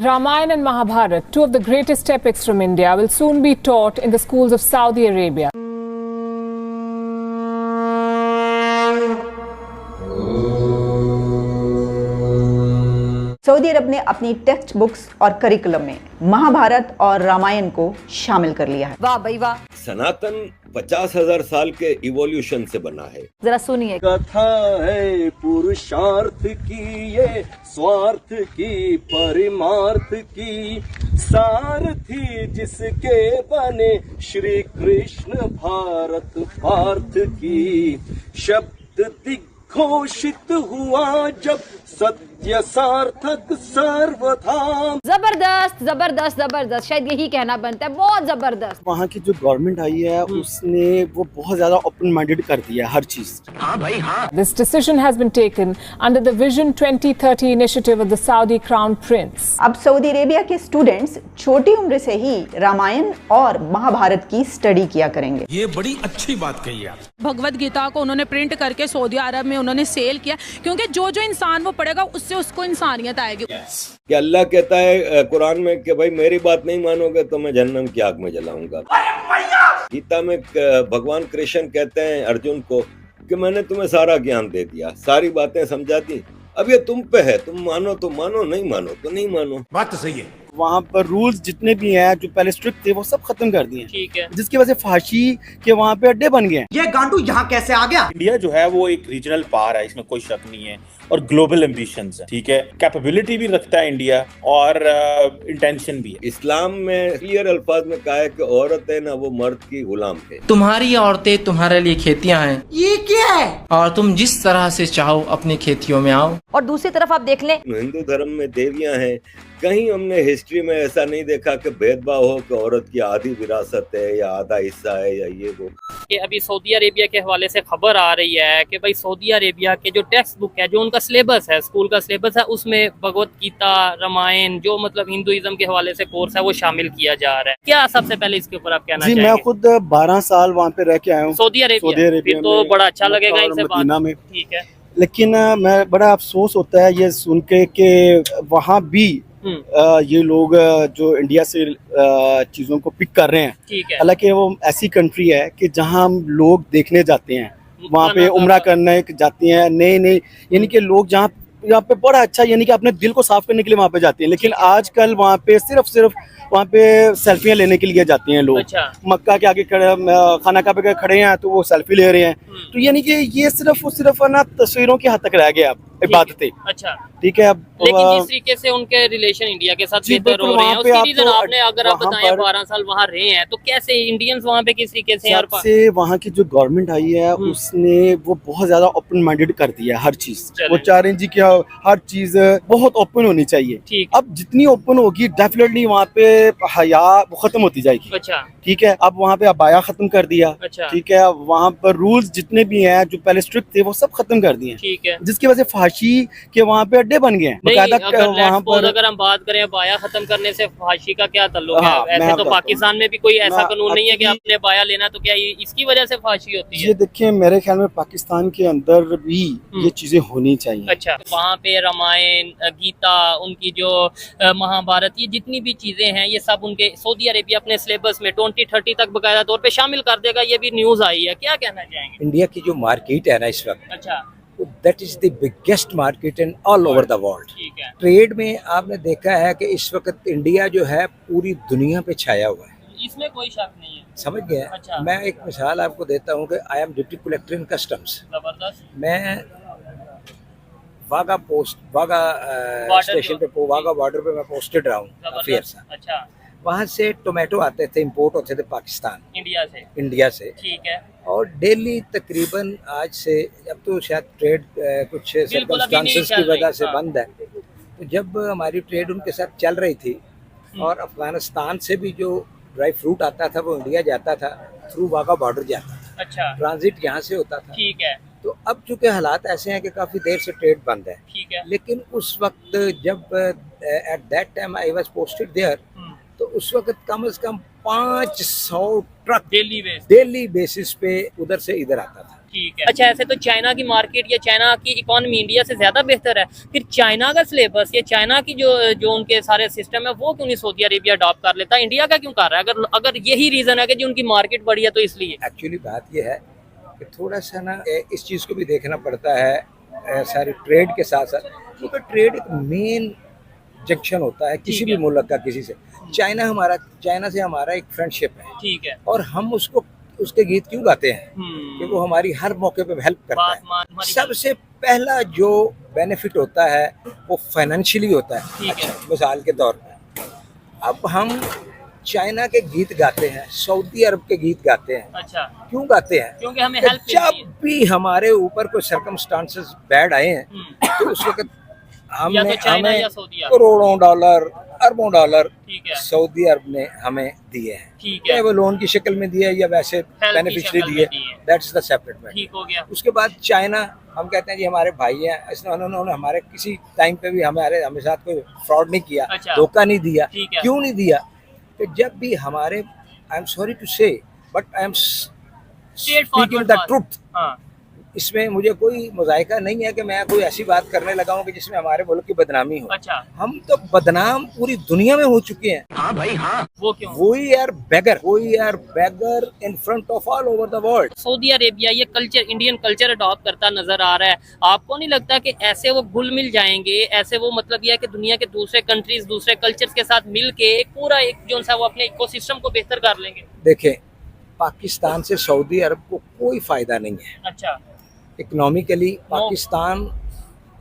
Ramayana and Mahabharata, two of the greatest epics from India, will soon be taught in the schools of Saudi Arabia. सऊदी अरब ने अपनी text books और curriculum में महाभारत और रामायण को शामिल कर लिया है। वाह भाई वाह। सनातन 50,000 साल के इवोल्यूशन से बना है। जरा सुनिए। कथा है पुरुषार्थ की, ये स्वार्थ की, परिमार्थ की, सारथी जिसके बने श्री कृष्ण भारत पार्थ की। शब्द दिग्घोषित हुआ जब सत्य सार्थक सर्वथा। जबरदस्त जबरदस्त जबरदस्त, शायद यही कहना बनता है, बहुत जबरदस्त। वहाँ की जो गवर्नमेंट आई है उसने वो बहुत ज्यादा ओपन माइंडेड कर दिया है हर चीज। हाँ भाई हाँ। This decision has been taken under the Vision 2030 initiative of the Saudi Crown Prince. अब सऊदी अरेबिया के स्टूडेंट्स छोटी उम्र से ही रामायण और महाभारत की स्टडी किया करेंगे। ये बड़ी अच्छी बात कही आप। भगवत गीता को उन्होंने प्रिंट करके सऊदी अरब में उन्होंने सेल किया, क्योंकि जो जो इंसान वो पढ़ेगा उससे उसको इंसानियत आएगी। कि अल्लाह कहता है कुरान में कि भाई मेरी बात नहीं मानोगे तो मैं जहन्नम की आग में जलाऊंगा। गीता में भगवान कृष्ण कहते हैं अर्जुन को कि मैंने तुम्हें सारा ज्ञान दे दिया, सारी बातें समझा दी, अब ये तुम पे है, तुम मानो तो मानो, नहीं मानो तो नहीं मानो। बात तो सही है। वहाँ पर रूल्स जितने भी हैं जो पहले स्ट्रिक्ट थे वो सब खत्म कर दिए। ठीक है। जिसकी वजह से फांसी के वहाँ पे अड्डे बन गए हैं। ये गांडू यहाँ कैसे आ गया? इंडिया जो है वो एक रीजनल पावर है, इसमें कोई शक नहीं है, और ग्लोबल एम्बिशंस है। ठीक है, कैपेबिलिटी भी रखता है इंडिया और इंटेंशन भी है। इस्लाम में क्लियर अल्फाज में कहा है कि औरत है ना वो मर्द की गुलाम है। तुम्हारी औरतें तुम्हारे लिए खेतियां हैं, ये क्या है? और तुम जिस तरह से चाहो अपनी खेतियों में आओ। और दूसरी तरफ आप देख लें, हिंदू धर्म में देवियां हैं, कहीं हमने हिस्ट्री में ऐसा नहीं देखा कि भेदभाव हो कि औरत की आधी विरासत है या आधा हिस्सा है या ये वो। कि अभी सऊदी अरेबिया के हवाले से खबर आ रही है कि भाई सऊदी अरेबिया के जो टेक्स्ट बुक है, जो उनका सिलेबस है, स्कूल का सिलेबस है, उसमें भगवत गीता, रामायण, जो मतलब हिंदुइज्म के हवाले से कोर्स है वो शामिल किया जा रहा है। क्या सबसे पहले इसके ऊपर आप कहना चाहेंगे? मैं खुद 12 साल वहाँ पे रह के आया हूँ सऊदी अरेबिया। फिर तो बड़ा अच्छा लगेगा इनसे बात में। ठीक है। लेकिन मैं बड़ा अफसोस होता है ये सुन के कि वहाँ भी ये लोग जो इंडिया से चीजों को पिक कर रहे हैं। हालांकि वो ऐसी कंट्री है कि जहां हम लोग देखने जाते हैं, वहां पे उम्रा करने जाते हैं, नए यानी कि लोग यहाँ पे बड़ा अच्छा यानी कि अपने दिल को साफ करने के लिए वहाँ पे जाते हैं। लेकिन आजकल वहाँ पे सिर्फ वहाँ पे सेल्फियाँ लेने के लिए जाते हैं लोग। अच्छा। मक्का के आगे खड़े, खाना का पे खड़े हैं तो वो सेल्फी ले रहे हैं। तो यानी कि ये सिर्फ ना तस्वीरों की हद तक रह गया अब इबादतें। अच्छा ठीक है। अब लेकिन जिस तरीके से उनके रिलेशन इंडिया के साथ बेहतर हो रहे हैं, उसकी रीजन आपने अगर आप बताएं 12 साल वहाँ रहे हैं तो कैसे इंडियंस वहाँ पे किस तरीके से वहाँ की जो गवर्नमेंट आई है उसने वो बहुत ज्यादा ओपन माइंडेड कर दिया है हर चीज। वो चाह रहे हैं जी कि हर चीज बहुत ओपन होनी चाहिए। अब जितनी ओपन होगी डेफिनेटली वहाँ पे हया वो खत्म होती जाएगी। अच्छा ठीक है। अब वहाँ पे अबाया खत्म कर दिया। अच्छा ठीक है। वहाँ पर रूल्स जितने भी हैं जो पहले स्ट्रिक्ट थे वो सब खत्म कर दिए। ठीक है। जिसकी वजह से फांसी के वहाँ पे अड्डे बन गए हैं। वहाँ पर अगर हम बात करें बाया खत्म करने से फांसी का क्या ताल्लुक है? ऐसे तो पाकिस्तान में भी कोई ऐसा कानून नहीं है कि आपने बाया लेना तो क्या इसकी वजह से फांसी होती है? ये देखिए मेरे ख्याल में पाकिस्तान के अंदर भी ये चीजें होनी चाहिए। अच्छा, वहाँ पे रामायण, गीता, उनकी जो महाभारत, ये जितनी भी चीजें हैं ये सब उनके सऊदी अरेबिया अपने सिलेबस में 2030 तक बकायदा तौर पे शामिल कर देगा। ये भी न्यूज आई है, क्या कहना चाहेंगे? इंडिया की जो मार्केट है ना इस वक्त, अच्छा, that is the biggest market in all over the world. Trade में आपने देखा है कि इस वक्त इंडिया जो है पूरी दुनिया पे छाया हुआ है, इसमें कोई शक नहीं है। समझ गए? अच्छा। मैं एक मिसाल आपको देता हूँ कि I am deputy collector in customs. मैं वाघा स्टेशन पे, वाघा बॉर्डर पे मैं पोस्टेड रहा हूँ अफेयर। अच्छा। वहाँ से टोमेटो आते थे, इम्पोर्ट होते थे पाकिस्तान, इंडिया से। ठीक है। और डेली तकरीबन आज से, अब तो शायद ट्रेड कुछ सर्कमस्टांसेस की वजह से बंद है, तो जब हमारी ट्रेड उनके साथ चल रही थी और अफगानिस्तान से भी जो ड्राई फ्रूट आता था वो इंडिया जाता था, थ्रू वाघा बॉर्डर जाता था। अच्छा। ट्रांजिट यहाँ से होता था। ठीक है। तो अब चूंकि हालात ऐसे हैं कि काफी देर से ट्रेड बंद है। ठीक है। लेकिन उस वक्त जब at that time I was posted there, तो उस वक्त कम से कम 500 ट्रक डेली बेसिस पे उधर से इधर आता था। ठीक है। अच्छा, ऐसे तो चाइना की मार्केट या चाइना की इकोनॉमी इंडिया से ज्यादा बेहतर है, फिर चाइना का सिलेबस या चाइना की जो उनके सारे सिस्टम है वो क्यों नहीं सऊदी अरेबिया अडॉप्ट कर लेता, इंडिया का क्यों कर रहा है? अगर यही रीजन है कि जी उनकी मार्केट बड़ी है तो इसलिए। एक्चुअली बात ये है कि थोड़ा सा ना इस चीज़ को भी देखना पड़ता है सारी ट्रेड के साथ साथ, क्योंकि ट्रेड एक मेन जंक्शन होता है किसी भी मुल्क का किसी से। चाइना से हमारा एक फ्रेंडशिप है, ठीक है, और हम उसके गीत क्यों गाते हैं कि वो हमारी हर मौके पे हेल्प करता है। सबसे पहला जो बेनिफिट होता है वो फाइनेंशियली होता है। ठीक है। मिसाल के तौर पर अब हम चाइना के गीत गाते हैं, सऊदी अरब के गीत गाते हैं। अच्छा, क्यों गाते हैं? क्योंकि हमें हेल्प जब भी हमारे ऊपर कोई सर्कमस्टांसेस बैड आए हैं तो उस वक्त हमें करोड़ों डॉलर, अरबों डॉलर सऊदी अरब ने हमें दिए हैं। चाहे वो लोन की शक्ल में दिए या वैसे बेनिफिशियरी दिए, दैट्स द सेपरेट मैटर। ठीक हो गया। उसके बाद चाइना, हम कहते हैं जी हमारे भाई हैं, इसने उन्होंने हमारे किसी टाइम पे भी हमारे साथ कोई फ्रॉड नहीं किया, धोखा नहीं दिया। क्यों नहीं दिया? कि जब भी हमारे, आई एम सॉरी टू से but I am speaking the truth, इसमें मुझे कोई मुजाहिका नहीं है कि मैं कोई ऐसी बात करने लगा हूँ कि जिसमें हमारे मुल्क की बदनामी हो। अच्छा, हम तो बदनाम पूरी दुनिया में हो चुके हैं। हाँ भाई हाँ। वो क्यों? We are beggar in front of all over the world. Saudi Arabia ये कल्चर, इंडियन कल्चर अडॉप्ट करता नजर आ रहा है, आपको नहीं लगता कि ऐसे वो घुल मिल जाएंगे, ऐसे वो मतलब यह है कि दुनिया के दूसरे कंट्रीज, दूसरे कल्चर्स के साथ मिल के पूरा एक जो सा वो अपने इकोसिस्टम को बेहतर कर लेंगे? देखें, पाकिस्तान से सऊदी अरब को कोई फायदा नहीं है। अच्छा, इकोनॉमिकली पाकिस्तान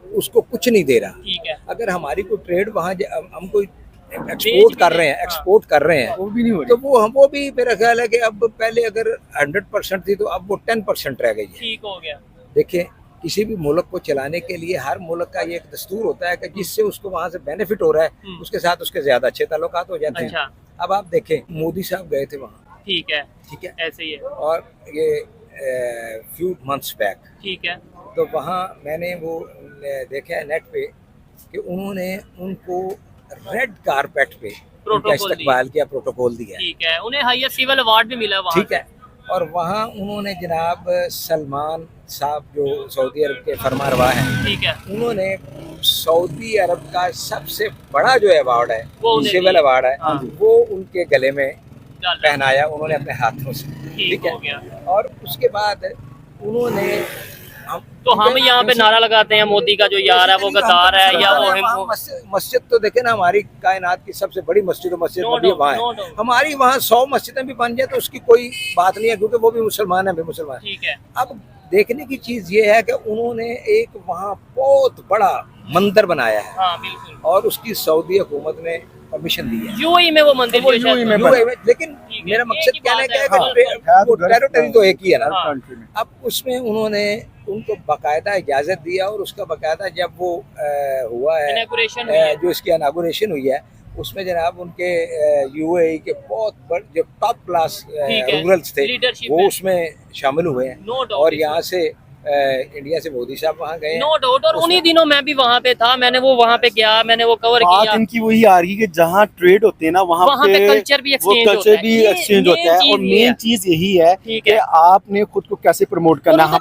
उसको कुछ नहीं दे रहा। ठीक है। अगर हमारी कोई ट्रेड वहाँ हम कोई एक्सपोर्ट कर रहे हैं वो भी नहीं हो रही, तो वो भी मेरा ख्याल है कि अब पहले अगर 100% थी तो अब वो 10% रह गई है। ठीक हो गया। देखिए, किसी भी मुल्क को चलाने के लिए हर मुल्क का ये एक दस्तूर होता है कि जिससे उसको वहाँ से बेनिफिट हो रहा है उसके साथ उसके ज्यादा अच्छे ताल्लुकात हो जाते हैं। अब आप देखें, मोदी साहब गए थे वहाँ, ठीक है, ऐसे ही है, और ये फ्यू मंथ्स बैक, ठीक है, तो वहाँ मैंने वो देखा है नेट पे कि उन्होंने उनको रेड कारपेट पे उनका इस्तकबाल किया, प्रोटोकॉल दिया। ठीक है, उन्हें हाईएस्ट सिविल अवार्ड भी मिला वहाँ। ठीक है, और वहाँ उन्होंने जनाब सलमान साहब जो सऊदी अरब के फरमारवा हैं, ठीक है, उन्होंने सऊदी अरब का सबसे बड़ा जो अवार्ड है, सिविल अवार्ड है, वो उनके गले में पहनाया उन्होंने अपने हाथों से। ठीक है, और उसके बाद उन्होंने हम यहाँ पे नारा लगाते हैं मोदी का जो यार है वो गद्दार है या वो मस्जिद तो देखे ना, हमारी कायनात की सबसे बड़ी मस्जिद नबी वहाँ है। हमारी वहाँ 100 मस्जिदें भी बन जाए तो उसकी कोई बात नहीं है, क्योंकि वो भी मुसलमान है, भी मुसलमान। ठीक है। अब देखने की चीज ये है कि उन्होंने एक वहाँ बहुत बड़ा मंदिर बनाया है। हाँ, बिल्कुल। और उसकी सऊदी हुकूमत ने परमिशन दी है। यूएई में वो मंदिर, लेकिन मेरा मकसद कहने का है कि टेरिटरी तो एक ही है ना। अब उसमें उन्होंने उनको बाकायदा इजाजत दिया, और उसका बाकायदा जब वो हुआ है, जो इसकी इनागुरेशन हुई है, उसमें जनाब उनके यूएई के बहुत बड़े जो टॉप क्लास रूरल्स थे वो उसमें शामिल हुए हैं। और यहाँ से इंडिया से मोदी साहब वहाँ गए। नो डाउट, और उन्हीं दिनों मैं भी वहाँ पे था, मैंने वो वहाँ पे गया, मैंने वो कवर किया। इनकी वही आ रही है कि जहाँ ट्रेड होते हैं ना वहाँ पे कल्चर भी एक्सचेंज होता है, और मेन चीज यही है कि आपने खुद को कैसे प्रमोट करना है।